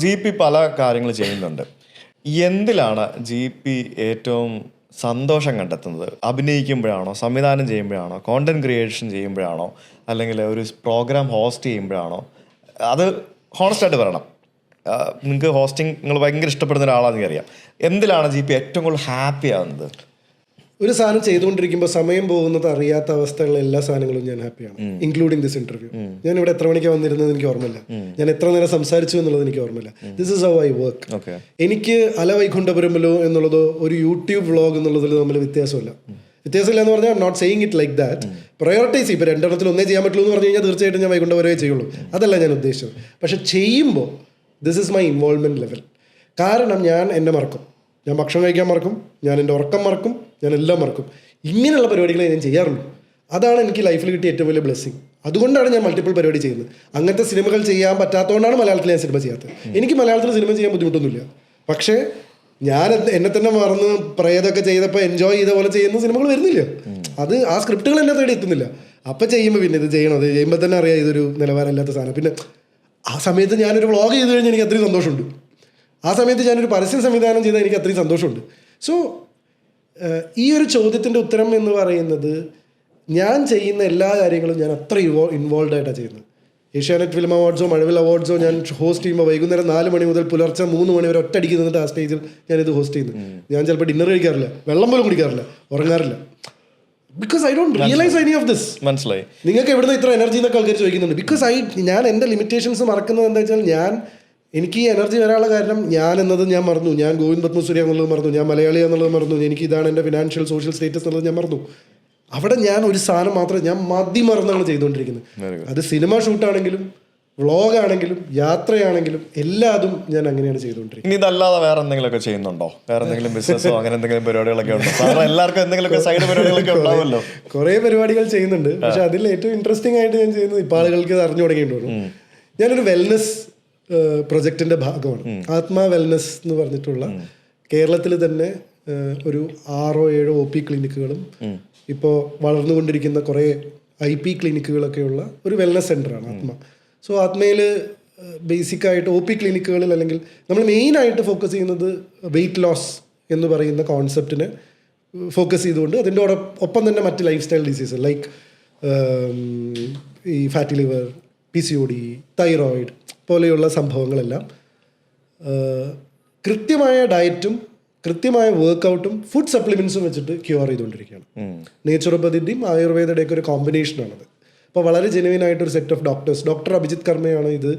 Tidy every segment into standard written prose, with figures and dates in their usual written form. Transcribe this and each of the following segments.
G P പല കാര്യങ്ങൾ ചെയ്യുന്നുണ്ട്. എന്തിലാണ് ജി പി ഏറ്റവും സന്തോഷം കണ്ടെത്തുന്നത്? അഭിനയിക്കുമ്പോഴാണോ, സംവിധാനം ചെയ്യുമ്പോഴാണോ, കോണ്ടന്റ് ക്രിയേഷൻ ചെയ്യുമ്പോഴാണോ, അല്ലെങ്കിൽ ഒരു പ്രോഗ്രാം ഹോസ്റ്റ് ചെയ്യുമ്പോഴാണോ? അത് ഹോണസ്റ്റായിട്ട് പറയണം. നിങ്ങൾക്ക് ഹോസ്റ്റിംഗ് നിങ്ങൾ ഭയങ്കര ഇഷ്ടപ്പെടുന്ന ഒരാളാണെന്ന് അറിയാം. എന്തിലാണ് ജി പി ഏറ്റവും കൂടുതൽ ഹാപ്പി ആവുന്നത്? ഒരു സാധനം ചെയ്തുകൊണ്ടിരിക്കുമ്പോൾ സമയം പോകുന്നത് അറിയാത്ത അവസ്ഥയുള്ള എല്ലാ സാധനങ്ങളും ഞാൻ ഹാപ്പിയാണ്, ഇൻക്ലൂഡിങ് ദിസ് ഇന്റർവ്യൂ. ഞാൻ ഇവിടെ എത്ര മണിക്ക് വന്നിരുന്നത് എനിക്ക് ഓർമ്മയില്ല, ഞാൻ എത്ര നേരം സംസാരിച്ചു എന്നുള്ളത് എനിക്ക് ഓർമ്മയില്ല. This is how I work. എനിക്ക് അല വൈകുണ്ഠപുരമല്ലോ എന്നുള്ളതോ ഒരു യൂട്യൂബ് വ്ളോഗ് എന്നുള്ളതിൽ തമ്മിൽ വ്യത്യാസമില്ല എന്ന് പറഞ്ഞാൽ I'm not saying it like that. Prioritise ഇപ്പോൾ രണ്ടെണ്ണത്തിൽ ഒന്നേ ചെയ്യാൻ പറ്റുള്ളൂ എന്ന് പറഞ്ഞു കഴിഞ്ഞാൽ തീർച്ചയായിട്ടും ഞാൻ വൈകുണ്ഠപുരമേ ചെയ്യുള്ളൂ, അതല്ല ഞാൻ ഉദ്ദേശിച്ചത്. പക്ഷെ ചെയ്യുമ്പോൾ this is my involvement level. കാരണം ഞാൻ എന്നെ മറക്കും, ഞാൻ ഭക്ഷണം കഴിക്കാൻ മറക്കും, ഞാൻ എൻ്റെ ഉറക്കം മറക്കും, ഞാൻ എല്ലാം മറക്കും. ഇങ്ങനെയുള്ള പരിപാടികളെ ഞാൻ ചെയ്യാറുള്ളൂ. അതാണ് എനിക്ക് ലൈഫിൽ കിട്ടിയ ഏറ്റവും വലിയ ബ്ലെസ്സിങ്. അതുകൊണ്ടാണ് ഞാൻ മൾട്ടിപ്പിൾ പരിപാടി ചെയ്യുന്നത്. അങ്ങനത്തെ സിനിമകൾ ചെയ്യാൻ പറ്റാത്തതുകൊണ്ടാണ് മലയാളത്തിൽ ഞാൻ സിനിമ ചെയ്യാത്തത്. എനിക്ക് മലയാളത്തിൽ സിനിമ ചെയ്യാൻ ബുദ്ധിമുട്ടൊന്നുമില്ല. പക്ഷേ ഞാൻ എന്നെ തന്നെ മറന്ന് പ്രേതൊക്കെ ചെയ്തപ്പോൾ എൻജോയ് ചെയ്ത പോലെ ചെയ്യുന്ന സിനിമകൾ വരുന്നില്ല. അത് ആ സ്ക്രിപ്റ്റുകൾ എന്നെ തേടി എത്തുന്നില്ല. അപ്പം ചെയ്യുമ്പോൾ പിന്നെ ഇത് ചെയ്യണം, അത് ചെയ്യുമ്പോൾ തന്നെ അറിയാം ഇതൊരു നിലവാരമില്ലാത്ത സാധനം. പിന്നെ ആ സമയത്ത് ഞാനൊരു വ്ളോഗ് ചെയ്ത് കഴിഞ്ഞാൽ എനിക്ക് അത്രയും സന്തോഷമുണ്ട്. ആ സമയത്ത് ഞാനൊരു പരസ്യം സംവിധാനം ചെയ്താൽ എനിക്ക് അത്രയും സന്തോഷമുണ്ട്. സോ ഈ ഒരു ചോദ്യത്തിൻ്റെ ഉത്തരം എന്ന് പറയുന്നത്, ഞാൻ ചെയ്യുന്ന എല്ലാ കാര്യങ്ങളും ഞാൻ അത്ര ഇൻവോൾവ് ആയിട്ടാണ് ചെയ്യുന്നത്. ഏഷ്യാനെറ്റ് ഫിലിം അവാർഡ്സോ മഴവിൽ അവാർഡ്സോ ഞാൻ ഹോസ്റ്റ് ചെയ്യുമ്പോൾ വൈകുന്നേരം 4 മണി മുതൽ പുലർച്ചെ 3 മണി വരെ ഒറ്റയടിക്ക് നിന്നിട്ട് ആ സ്റ്റേജിൽ ഞാനിത് ഹോസ്റ്റ് ചെയ്യുന്നു. ഞാൻ ചിലപ്പോൾ ഡിന്നർ കഴിക്കാറില്ല, വെള്ളം പോലും കുടിക്കാറില്ല, ഉറങ്ങാറില്ല. Because I don't realise any of this. മനസ്സിലായി. നിങ്ങൾക്ക് എവിടുന്ന് ഇത്ര എനർജി എന്നൊക്കെ ആൾക്കാർ ചോദിക്കുന്നുണ്ട്. ബിക്കോസ് ഞാൻ എൻ്റെ ലിമിറ്റേഷൻസ് മറക്കുന്നത് എന്താ വെച്ചാൽ, എനിക്ക് ഈ എനർജി വരാനുള്ള കാരണം ഞാൻ എന്നത് ഞാൻ മറന്നു. ഞാൻ ഗോവിന്ദ് പത്മസൂര്യ എന്നുള്ളത് മറന്നു, ഞാൻ മലയാളി എന്നുള്ളത് മറന്നു, എനിക്ക് ഇതാണ് എൻ്റെ ഫിനാൻഷ്യൽ സോഷ്യൽ സ്റ്റേറ്റസ് എന്നുള്ളത് ഞാൻ മറന്നു. അവിടെ ഞാൻ ഒരു സാധനം മാത്രമേ ഞാൻ മറന്നാണ് ചെയ്തുകൊണ്ടിരിക്കുന്നത്. അത് സിനിമ ഷൂട്ടാണെങ്കിലും വ്ളോഗാണെങ്കിലും യാത്രയാണെങ്കിലും എല്ലാതും ഞാൻ അങ്ങനെയാണ് ചെയ്തുകൊണ്ടിരിക്കുന്നത്. ഇനി ഇതല്ലാതെ വേറെ എന്തെങ്കിലുമൊക്കെ ചെയ്യുന്നുണ്ടോ? വേറെ എന്തെങ്കിലും ബിസിനസ്സോ അങ്ങനെ എന്തെങ്കിലും പരിപാടികളൊക്കെ ഉണ്ടോ? എല്ലാവർക്കും എന്തെങ്കിലുമൊക്കെ സൈഡ് പരിപാടികളൊക്കെ ഉണ്ടാവുമല്ലോ. കുറേ പരിപാടികൾ ചെയ്യുന്നുണ്ട്. പക്ഷെ അതിൽ ഏറ്റവും ഇൻട്രസ്റ്റിംഗ് ആയിട്ട് ഞാൻ ചെയ്യുന്നത് ഇപ്പോൾ ആളുകൾക്ക് ഇത് അറിഞ്ഞു തുടങ്ങിയിട്ടുള്ളൂ. ഞാനൊരു വെൽനെസ് പ്രൊജക്റ്റിൻ്റെ ഭാഗമാണ്. ആത്മാ വെൽനെസ് എന്ന് പറഞ്ഞിട്ടുള്ള കേരളത്തിൽ തന്നെ ഒരു 6-7 OP ക്ലിനിക്കുകളും ഇപ്പോൾ വളർന്നുകൊണ്ടിരിക്കുന്ന കുറേ IP ക്ലിനിക്കുകളൊക്കെയുള്ള ഒരു വെൽനെസ് സെൻ്ററാണ് ആത്മ. സോ ആത്മയിൽ ബേസിക്കായിട്ട് OP ക്ലിനിക്കുകളിൽ അല്ലെങ്കിൽ നമ്മൾ മെയിനായിട്ട് ഫോക്കസ് ചെയ്യുന്നത് വെയ്റ്റ് ലോസ് എന്ന് പറയുന്ന കോൺസെപ്റ്റിനെ ഫോക്കസ് ചെയ്തുകൊണ്ട് അതിൻ്റെ ഒപ്പം തന്നെ മറ്റ് ലൈഫ് സ്റ്റൈൽ ഡിസീസ് ലൈക്ക് ഈ ഫാറ്റി ലിവർ, PCOD, തൈറോയിഡ് പോലെയുള്ള സംഭവങ്ങളെല്ലാം കൃത്യമായ ഡയറ്റും കൃത്യമായ വർക്കൗട്ടും ഫുഡ് സപ്ലിമെൻറ്റ്സും വെച്ചിട്ട് ക്യൂർ ചെയ്തുകൊണ്ടിരിക്കുകയാണ്. നേച്ചുറോപ്പതിൻ്റെയും ആയുർവേദയുടെയൊക്കെ ഒരു കോമ്പിനേഷനാണത്. അപ്പോൾ വളരെ ജെനുവിനായിട്ടൊരു set of doctors, doctor Abhijith കർമ്മയാണ് ഇത്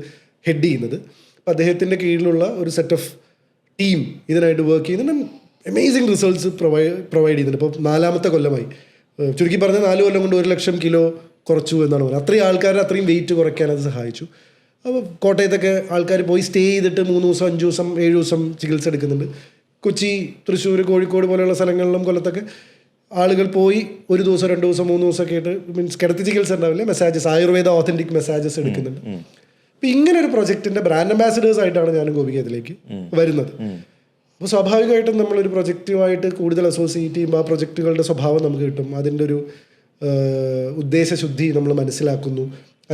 ഹെഡ് ചെയ്യുന്നത്. അപ്പോൾ അദ്ദേഹത്തിൻ്റെ കീഴിലുള്ള ഒരു സെറ്റ് ഓഫ് ടീം ഇതിനായിട്ട് വർക്ക് ചെയ്യുന്നുണ്ട്. അമേസിങ് റിസൾട്ട്സ് പ്രൊവൈഡ് ചെയ്യുന്നുണ്ട്. ഇപ്പോൾ 4ാമത്തെ കൊല്ലമായി. ചുരുക്കി പറഞ്ഞാൽ 4 കൊല്ലം കൊണ്ട് 1 ലക്ഷം കിലോ കുറച്ചു എന്നാണ് പറയുന്നത്. അത്രയും ആൾക്കാരെ അത്രയും വെയിറ്റ് കുറയ്ക്കാൻ അത് സഹായിച്ചു. അപ്പോൾ കോട്ടയത്തൊക്കെ ആൾക്കാർ പോയി സ്റ്റേ ചെയ്തിട്ട് 3 ദിവസം 5 ദിവസം 7 ദിവസം ചികിത്സ എടുക്കുന്നുണ്ട്. കൊച്ചി, തൃശ്ശൂർ, കോഴിക്കോട് പോലെയുള്ള സ്ഥലങ്ങളിലും കൊല്ലത്തൊക്കെ ആളുകൾ പോയി 1 ദിവസം 2 ദിവസം 3 ദിവസമൊക്കെ ആയിട്ട് മീൻസ് കിടത്തി ചികിത്സ ഉണ്ടാവില്ലേ, മെസ്സാജസ്, ആയുർവേദ ഓതൻറ്റിക് മെസ്സാജസ് എടുക്കുന്നുണ്ട്. അപ്പോൾ ഇങ്ങനെ ഒരു പ്രൊജക്റ്റിൻ്റെ ബ്രാൻഡ് അംബാസിഡേഴ്സ് ആയിട്ടാണ് ഞാനും ഗോപികയിലേക്ക് വരുന്നത്. അപ്പോൾ സ്വാഭാവികമായിട്ടും നമ്മളൊരു പ്രൊജക്റ്റുമായിട്ട് കൂടുതൽ അസോസിയേറ്റ് ചെയ്യുമ്പോൾ ആ പ്രൊജക്റ്റുകളുടെ സ്വഭാവം നമുക്ക് കിട്ടും. അതിൻ്റെ ഒരു ഉദ്ദേശശുദ്ധി നമ്മൾ മനസ്സിലാക്കുന്നു,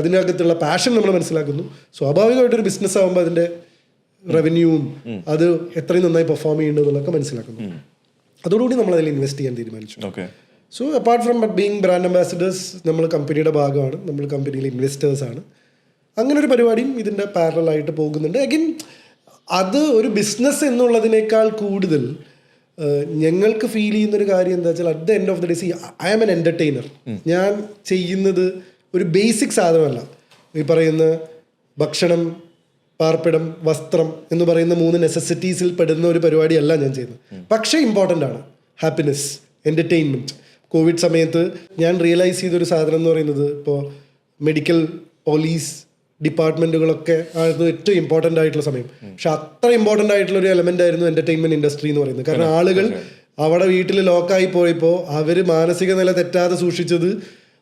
അതിനകത്തുള്ള പാഷൻ നമ്മൾ മനസ്സിലാക്കുന്നു. സ്വാഭാവികമായിട്ടൊരു ബിസിനസ് ആകുമ്പോൾ അതിൻ്റെ റവന്യൂവും അത് എത്രയും നന്നായി പെർഫോം ചെയ്യുന്നതെന്നൊക്കെ മനസ്സിലാക്കുന്നു. അതോടുകൂടി നമ്മൾ അതിൽ ഇൻവെസ്റ്റ് ചെയ്യാൻ തീരുമാനിച്ചു. So apart from being brand ambassadors, നമ്മൾ കമ്പനിയുടെ ഭാഗമാണ്, നമ്മൾ കമ്പനിയിലെ ഇൻവെസ്റ്റേഴ്സാണ്. അങ്ങനെ ഒരു പരിപാടിയും ഇതിൻ്റെ പാരലായിട്ട് പോകുന്നുണ്ട്. അഗൈൻ അത് ഒരു ബിസിനസ് എന്നുള്ളതിനേക്കാൾ കൂടുതൽ ഞങ്ങൾക്ക് ഫീൽ ചെയ്യുന്നൊരു കാര്യം എന്താ വെച്ചാൽ, at the end of the day I am an entertainer. ഞാൻ ചെയ്യുന്നത് ഒരു ബേസിക് സാധനമല്ല. ഈ പറയുന്ന ഭക്ഷണം, പാർപ്പിടം, വസ്ത്രം എന്ന് പറയുന്ന 3 നെസസിറ്റീസിൽ പെടുന്ന ഒരു പരിപാടിയല്ല ഞാൻ ചെയ്യുന്നത്. പക്ഷേ ഇമ്പോർട്ടൻ്റ് ആണ് ഹാപ്പിനെസ്, എൻ്റർടൈൻമെൻറ്റ്. കോവിഡ് സമയത്ത് ഞാൻ റിയലൈസ് ചെയ്തൊരു സാധനം എന്ന് പറയുന്നത്, ഇപ്പോൾ മെഡിക്കൽ, പോലീസ് ഡിപ്പാർട്ട്മെൻറ്റുകളൊക്കെ ആയിരുന്നു ഏറ്റവും ഇമ്പോർട്ടൻ്റ് ആയിട്ടുള്ള സമയം. പക്ഷെ അത്ര ഇമ്പോർട്ടൻ്റ് ആയിട്ടുള്ള ഒരു എലമെൻ്റ് ആയിരുന്നു എൻ്റർടൈൻമെൻറ്റ് ഇൻഡസ്ട്രി എന്ന് പറയുന്നത്. കാരണം ആളുകൾ അവിടെ വീട്ടിൽ ലോക്കായി പോയപ്പോൾ അവർ മാനസിക നില തെറ്റാതെ സൂക്ഷിച്ചത്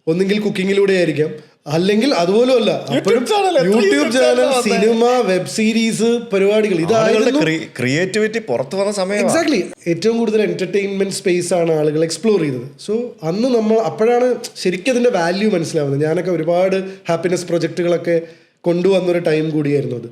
ഒന്നുകിൽ കുക്കിങ്ങിലൂടെ ആയിരിക്കാം, അല്ലെങ്കിൽ അതുപോലും അല്ല, അപ്പോഴും YouTube channel, cinema, web series പരിപാടികൾ, ഇതായിരുന്നു ക്രിയേറ്റിവിറ്റി പുറത്തു വന്ന സമയം. എക്സാക്ട്ലി. ഏറ്റവും കൂടുതൽ എന്റർടൈൻമെന്റ് സ്പേസ് ആണ് ആളുകൾ എക്സ്പ്ലോർ ചെയ്തത്. സോ അന്ന് നമ്മൾ അപ്പോഴാണ് ശരിക്കും അതിന്റെ വാല്യൂ മനസ്സിലാവുന്നത്. ഞാനൊക്കെ ഒരുപാട് ഹാപ്പിനെസ് പ്രൊജക്റ്റുകളൊക്കെ കൊണ്ടുവന്നൊരു ടൈം കൂടിയായിരുന്നു അത്.